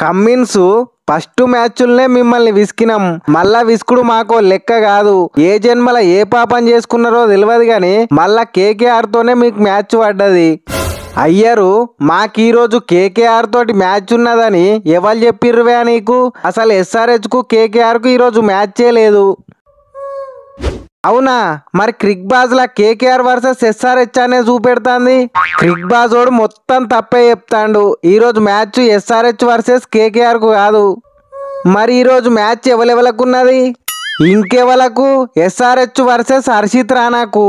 Cummins first మ్యాచ్లనే మిమ్మల్ని విసికినాం, మళ్ళా విసుకుడు మాకో లెక్క కాదు. ఏ జన్మల ఏ పాపం చేసుకున్నారో తెలియదు గాని మళ్ళా కేకేఆర్ తోనే మీకు మ్యాచ్ పడ్డది. అయ్యరు మాకు ఈరోజు కేకేఆర్ తోటి మ్యాచ్ ఉన్నదని ఎవరు చెప్పిర్రువే నీకు? అసలు ఎస్ఆర్హెచ్ కు కేకేఆర్ కు ఈరోజు మ్యాచే లేదు. అవునా? మరి క్రిక్ బాజ్ లా కేకేఆర్ వర్సెస్ ఎస్ఆర్హెచ్ అనే చూపెడుతుంది. క్రిక్ బాజ్ ఓడు మొత్తం తప్పే చెప్తాండు. ఈరోజు మ్యాచ్ ఎస్ఆర్హెచ్ వర్సెస్ కేకేఆర్ కు కాదు. మరి ఈరోజు మ్యాచ్ ఎవరెవలకు ఉన్నది? ఇంకెవలకు? ఎస్ఆర్హెచ్ వర్సెస్ హర్షిత్ రాణాకు.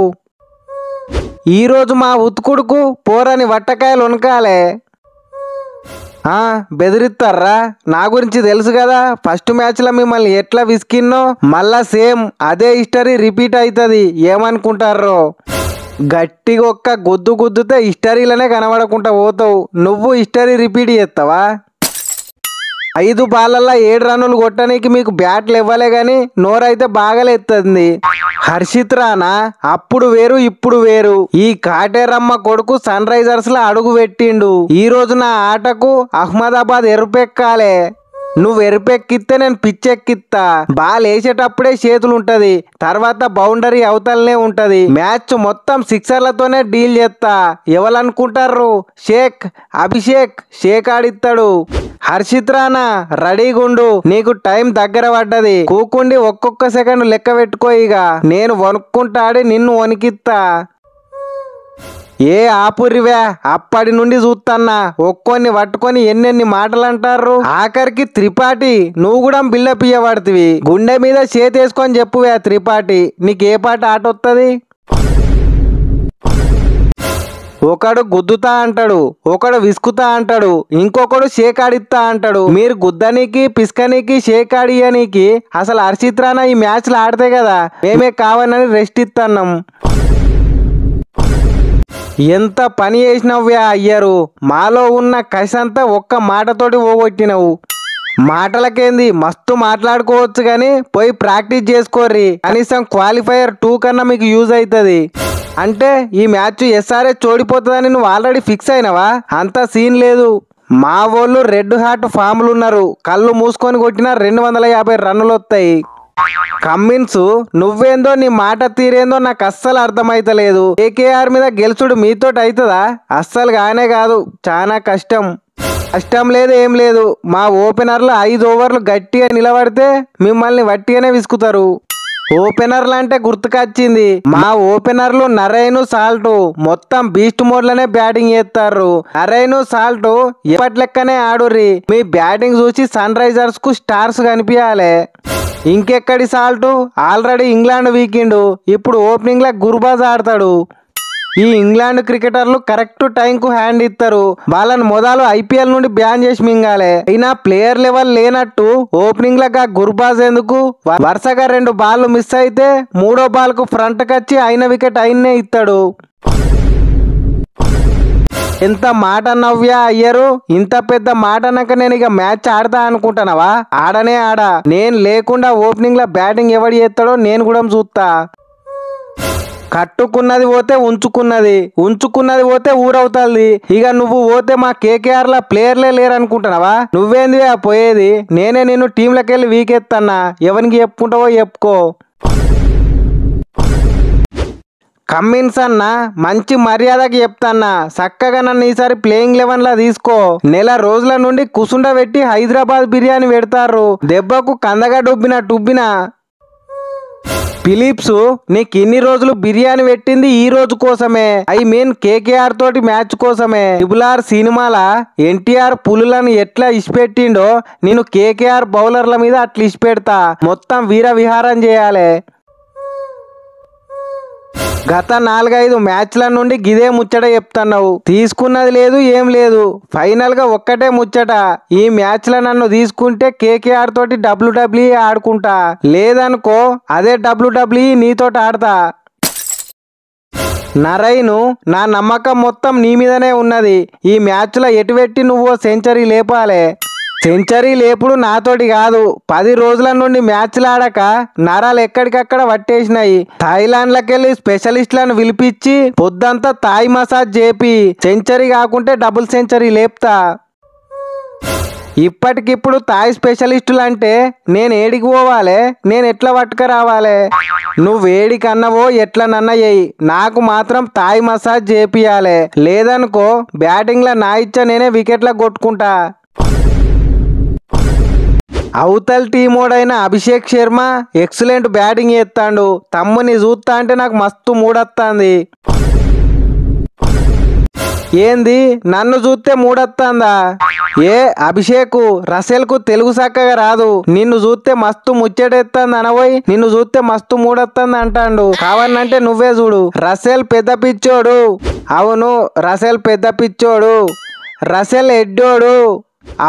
ఈరోజు మా ఉత్కుడుకు పోరని వట్టకాయలు వనకాలే. బెదిరిస్తారా? నా గురించి తెలుసు కదా, ఫస్ట్ మ్యాచ్ లో మిమ్మల్ని ఎట్లా విసికిన్నో మళ్ళా సేమ్ అదే హిస్టరీ రిపీట్ అవుతుంది. ఏమనుకుంటారో? గట్టిగా ఒక్క గుద్దు గుద్దుతే హిస్టరీలోనే కనబడకుండా పోతావు. నువ్వు హిస్టరీ రిపీట్ చేస్తావా? 5 బాళ్ళల్లో 7 రన్నులు కొట్టడానికి మీకు బ్యాట్లు ఇవ్వలే గాని నోరైతే బాగాలేస్తుంది. హర్షిత్ రాణా అప్పుడు వేరు ఇప్పుడు వేరు. ఈ కాటేరమ్మ కొడుకు సన్ రైజర్స్ లో అడుగు పెట్టిండు. ఈ రోజు నా ఆటకు అహ్మదాబాద్ ఎరుపెక్కాలే. నువ్వు ఎరుపెక్కిస్తే నేను పిచ్చెక్కిస్తా. బాల్ వేసేటప్పుడే చేతులు ఉంటది, తర్వాత బౌండరీ అవతలనే ఉంటది. మ్యాచ్ మొత్తం సిక్సర్లతోనే డీల్ చేస్తా. ఎవరనుకుంటారు? అభిషేక్ ఆడిస్తాడు. హర్షిత్ రాణా రెడీగుండు, నీకు టైం దగ్గర పడ్డది. కూకుండి ఒక్కొక్క సెకండ్ లెక్క పెట్టుకో. ఇక నేను వణుక్కుంటాడి నిన్ను వణికిత్తా. ఏ ఆపురివే, అప్పటి నుండి చూస్తన్నా ఒక్కొన్ని పట్టుకొని ఎన్నెన్ని మాటలు అంటారు. ఆఖరికి త్రిపాఠి నువ్వు కూడా బిల్డప్ ఇయ్యబడుతుంది. గుండె మీద చేతేసుకొని చెప్పువే త్రిపాఠి, నీకు ఏ పాట ఆట వస్తుంది? ఒకడు గుద్దుతా అంటాడు, ఒకడు విసుకుతా అంటాడు, ఇంకొకడు షేకాడిస్తా అంటాడు. మీరు గుద్దనీకి పిస్కనీకి షేకాడియనీకి అసలు హర్షిత్ రాణా ఈ మ్యాచ్లు ఆడితే కదా మేమే కావాలని రెస్ట్ ఇస్తున్నాం. ఎంత పని చేసినవ్వే అయ్యరు, మాలో ఉన్న కసంతా ఒక్క మాటతోటి పోగొట్టినవు. మాటలకేంది, మస్తు మాట్లాడుకోవచ్చు గాని పోయి ప్రాక్టీస్ చేసుకోర్రి. కనీసం క్వాలిఫైయర్ 2 కన్నా మీకు యూజ్ అవుతుంది. అంటే ఈ మ్యాచ్ ఎస్ఆర్హెచ్ ఓడిపోతుందని నువ్వు ఆల్రెడీ ఫిక్స్ అయినవా? అంత సీన్ లేదు. మా వాళ్ళు రెడ్ హార్ట్ ఫామ్లు ఉన్నారు. కళ్ళు మూసుకొని కొట్టినా 250 రన్నులు వస్తాయి. కమ్మిన్స్ నువ్వేందో నీ మాట తీరేందో నాకు అస్సలు అర్థమైతలేదు. కేకేఆర్ మీద గెలుచుడు మీతోటి అవుతుందా? అస్సలు గానే కాదు, చాలా కష్టం లేదు, ఏం లేదు. మా ఓపెనర్లు 5 ఓవర్లు గట్టిగా నిలబడితే మిమ్మల్ని వట్టిగానే విసుకుతారు. ఓపెనర్లు అంటే గుర్తుకొచ్చింది, మా ఓపెనర్లు నరైన్ సాల్ట్ మొత్తం బీస్ట్ మోడ్ లోనే బ్యాటింగ్ చేస్తారు. నరైన్ సాల్ట్ ఎప్పటి లెక్కనే ఆడుర్రి. మీ బ్యాటింగ్ చూసి సన్ రైజర్స్ కు స్టార్స్ కనిపించాలి. ఇంకెక్కడి సాల్ట్, ఆల్రెడీ ఇంగ్లాండ్ వీకిండు, ఇప్పుడు ఓపెనింగ్ లా గుర్బాజ్ ఆడతాడు. ఈ ఇంగ్లాండ్ క్రికెటర్లు కరెక్ట్ టైం కు హ్యాండ్ ఇస్తారు. వాళ్ళని మొదలు ఐపీఎల్ నుండి బ్యాన్ చేసి మింగాలే. అయినా ప్లేయర్ లెవెల్ లేనట్టు ఓపెనింగ్ లాగా గుర్బాజ్ ఎందుకు? వరుసగా 2 బాల్ మిస్ అయితే 3వ బాల్ కు ఫ్రంట్ కచ్చి అయిన వికెట్ అయినే ఇస్తాడు. ఎంత మాట నవ్యా అయ్యరు, ఇంత పెద్ద మాట అన్నాక నేను ఇక మ్యాచ్ ఆడతా అనుకుంటున్నావా? ఆడనే ఆడా. నేను లేకుండా ఓపెనింగ్ లో బ్యాటింగ్ ఎవడు చేస్తాడో నేను కూడా చూస్తా. కట్టుకున్నది పోతే ఉంచుకున్నది పోతే ఊరవుతుంది. ఇక నువ్వు పోతే మా కేకేఆర్ లా ప్లేయర్లే లేరు అనుకుంటున్నావా? నువ్వేంది పోయేది? నేనే నిన్ను టీంలోకి వెళ్ళి వీకెత్తన్నా. ఎవరికి చెప్పుకుంటావో చెప్పుకో. కమ్మిన్స్ అన్న మంచి మర్యాదకి చెప్తాన్నా, చక్కగా నన్ను ఈసారి ప్లేయింగ్ 11 లా తీసుకో. నెల రోజుల నుండి కుసుండ పెట్టి హైదరాబాద్ బిర్యానీ పెడతారు. దెబ్బకు కందగా డుబ్బినా. ఫిలిప్స్ నీకు ఇన్ని రోజులు బిర్యానీ పెట్టింది ఈ రోజు కోసమే. కేకేఆర్ తోటి మ్యాచ్ కోసమే. RRR సినిమాల ఎన్టీఆర్ పులులను ఎట్లా ఇష్టపెట్టిండో నేను కేకేఆర్ బౌలర్ల మీద అట్లా ఇష్టపెడతా. మొత్తం వీర విహారం చేయాలి. గత 4-5 మ్యాచ్ల నుండి గిదే ముచ్చట చెప్తున్నావు. తీసుకున్నది లేదు, ఏం లేదు. ఫైనల్ గా ఒక్కటే ముచ్చట, ఈ మ్యాచ్ లో నన్ను తీసుకుంటే కేకేఆర్ తోటి WWE ఆడుకుంటా, లేదనుకో అదే WWE నీతోటి ఆడతా. నరైను నా నమ్మకం మొత్తం నీ మీదనే ఉన్నది. ఈ మ్యాచ్ లో ఎటు పెట్టి నువ్వు సెంచరీ లేపాలే. సెంచరీ లేపుడు నాతోటి కాదు. 10 రోజుల నుండి మ్యాచ్లు ఆడక నరాలు ఎక్కడికక్కడ పట్టేసినాయి. థాయిలాండ్ లకెళ్ళి స్పెషలిస్టులను పిలిపించి పొద్దంతా థాయ్ మసాజ్ చేపి సెంచరీ కాకుంటే డబుల్ సెంచరీ లేపుతా. ఇప్పటికిప్పుడు తాయి స్పెషలిస్టులు అంటే నేను ఏడికి పోవాలి, నేను ఎట్లా పట్టుక రావాలి? నువ్వు ఏడికన్నవో ఎట్లనన్నా చెయ్యి, నాకు మాత్రం తాయి మసాజ్ చేపియాలి. లేదనుకో బ్యాటింగ్లో నా ఇచ్చ నేనే వికెట్ల కొట్టుకుంటా. అవతల టీమోడైన అభిషేక్ శర్మ ఎక్సలెంట్ బ్యాటింగ్ చేస్తాడు. తమ్ముని చూస్తా అంటే నాకు మస్తు మూడొత్తాంది. ఏంది నన్ను చూస్తే మూడొత్తాందా? ఏ అభిషేకు, రసెల్కు తెలుగు చక్కగా రాదు. నిన్ను చూస్తే మస్తు ముచ్చటెత్తాంది అనబోయి నిన్ను చూస్తే మస్తు మూడొత్తాంది అంటాడు. కావాలంటే నువ్వే చూడు. రసెల్ పెద్ద పిచ్చోడు. అవును రసెల్ పెద్ద పిచ్చోడు. రసెల్ ఎడ్డోడు.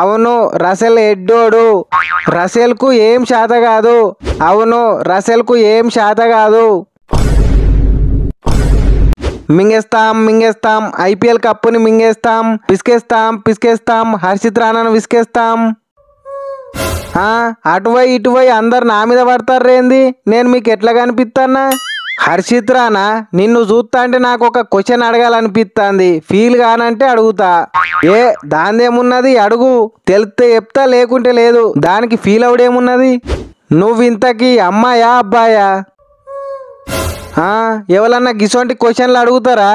అవును రసెల్ ఎడ్డోడు. రసెల్కు ఏం శాత కాదు. అవును రసెల్కు ఏం శాత కాదు. మింగేస్తాం ఐపీఎల్ కప్పుని మింగేస్తాం, పిసికేస్తాం హర్షిత్ రాణాను విసికేస్తాం. అటువై ఇటువై అందరు నా మీద పడతారు రేంది? నేను మీకు ఎట్లా కనిపిస్తానా? హర్షిత్ రాణా నిన్ను చూస్తా అంటే నాకు ఒక క్వశ్చన్ అడగాలనిపిస్తుంది. ఫీల్ కానంటే అడుగుతా. ఏ దాందేమున్నది అడుగు, తెలిస్తే చెప్తా లేకుంటే లేదు. దానికి ఫీల్ అవుడేమున్నది? నువ్వు ఇంతకీ అమ్మాయా అబ్బాయా? ఎవరన్నా గిసొంటి క్వశ్చన్లు అడుగుతారా?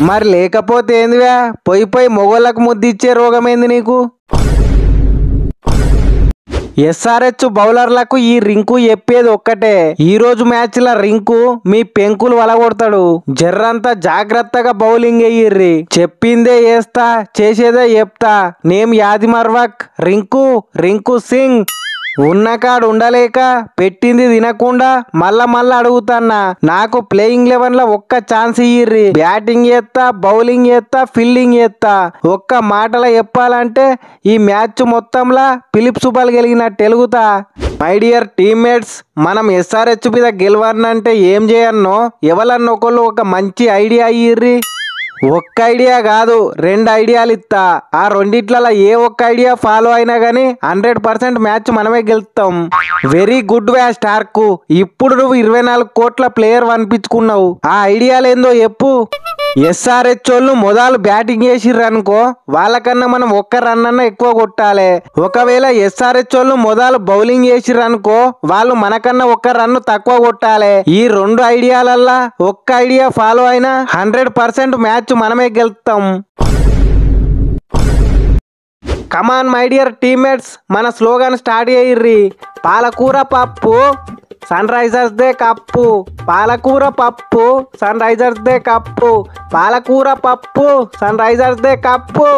మరి లేకపోతే ఏందివా? పోయి మొగోళ్ళకు ముద్దిచ్చే రోగం ఏంది నీకు? ఎస్ఆర్హెచ్ బౌలర్లకు ఈ రింకు చెప్పేది ఒక్కటే, ఈ రోజు మ్యాచ్ ల రింకు మీ పెంకులు వలగొడతాడు. జర్రంతా జాగ్రత్తగా బౌలింగ్ వేయిర్రి. చెప్పిందే చేస్తా, చేసేదే చెప్తా. నేమ్ యాది మర్వక్ రింకు సింగ్. ఉన్నకాడు ఉండలేక పెట్టింది తినకుండా మళ్ళా అడుగుతాన్నా. నాకు ప్లేయింగ్ 11 లో ఒక్క ఛాన్స్ ఇయ్యిర్రి. బ్యాటింగ్ చేస్తా, బౌలింగ్ చేస్తా, ఫీల్డింగ్ చేస్తా. ఒక్క మాటలో చెప్పాలంటే ఈ మ్యాచ్ మొత్తంలా ఫిలిప్ సుబాల్ గెలిగినట్టు ఎలుగుతా. మై డియర్ టీమ్మేట్స్, మనం ఎస్ఆర్హెచ్ మీద గెలవాలంటే ఏం చేయన్నో ఎవరన్నా ఒకళ్ళు ఒక మంచి ఐడియా ఇయ్యిర్రి. ఒక్క ఐడియా కాదు, 2 ఐడియాలు ఇస్తా. ఆ రెండిట్లలో ఏ ఒక్క ఐడియా ఫాలో అయినా గానీ 100% మ్యాచ్ మనమే గెలుస్తాం. వెరీ గుడ్ వే స్టార్కు. ఇప్పుడు నువ్వు 24 కోట్ల ప్లేయర్ అనిపించుకున్నావు. ఆ ఐడియాలు ఏందో చెప్పు. ఎస్ఆర్హెచ్ వాళ్ళు మొదలు బ్యాటింగ్ చేసిర్రు అనుకో, వాళ్ళకన్నా మనం ఒక్క రన్ అన్నా ఎక్కువ కొట్టాలి. ఒకవేళ ఎస్ఆర్హెచ్ వాళ్ళు మొదలు బౌలింగ్ చేసిర్రు అనుకో, వాళ్ళు మనకన్నా ఒక్క రన్ను తక్కువ కొట్టాలి. ఈ 2 ఐడియాలల్లా ఒక్క ఐడియా ఫాలో అయినా 100% మ్యాచ్ మనమే గెలుస్తాం. కమాన్ మై డియర్ టీమ్మేట్స్, మన స్లోగన్ స్టార్ట్ చేయిర్రి. పాలకూర పప్పు సన్ రైజర్స్ దే కప్పు. పాలకూర పప్పు సన్ రైజర్స్ దే కప్పు. పాలకూర పప్పు సన్ రైజర్స్ దే కప్పు.